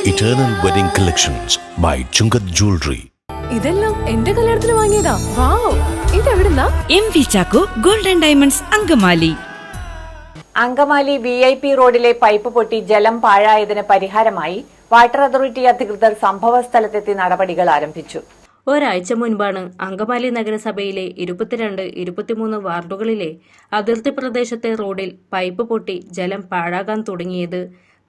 Eternal Wedding Collections by Chungat Jewelry. ഇതെല്ലാം എന്റെ കല്യാണത്തിന് വാങ്ങിയതാ. വാവ്, ഇതെവിടുന്നാ? MV Chacko golden diamonds Angamaly. Angamaly VIP റോഡിലെ പൈപ്പ് പൊട്ടി ജലം പാഴായതിന് പരിഹാരമായി വാട്ടർ അതോറിറ്റി അധികൃതർ സംഭവസ്ഥലത്തെത്തി നടപടികൾ ആരംഭിച്ചു. ഒരാഴ്ച മുൻപാണ് അങ്കമാലി നഗരസഭയിലെ 22, 23 വാർഡുകളിലെ അതിർത്തി പ്രദേശത്തെ റോഡിൽ പൈപ്പ് പൊട്ടി ജലം പാഴാകാൻ തുടങ്ങിയത്.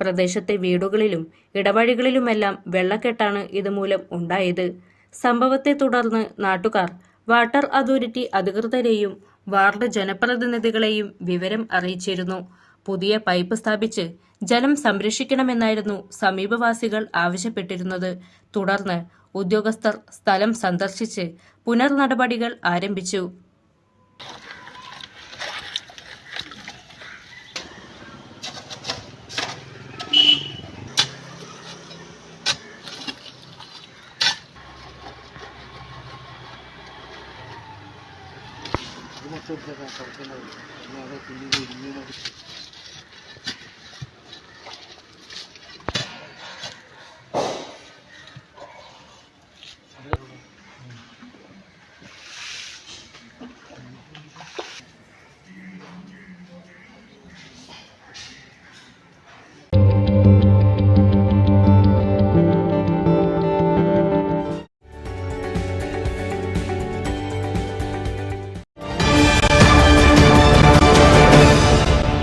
പ്രദേശത്തെ വീടുകളിലും ഇടവഴികളിലുമെല്ലാം വെള്ളക്കെട്ടാണ് ഇതുമൂലം ഉണ്ടായത്. സംഭവത്തെ തുടർന്ന് നാട്ടുകാർ വാട്ടർ അതോറിറ്റി അധികൃതരെയും വാർഡ് ജനപ്രതിനിധികളെയും വിവരം അറിയിച്ചിരുന്നു. പുതിയ പൈപ്പ് സ്ഥാപിച്ച് ജലം സംരക്ഷിക്കണമെന്നായിരുന്നു സമീപവാസികൾ ആവശ്യപ്പെട്ടിരുന്നത്. തുടർന്ന് ഉദ്യോഗസ്ഥർ സ്ഥലം സന്ദർശിച്ച് പുനർനടപടികൾ ആരംഭിച്ചു.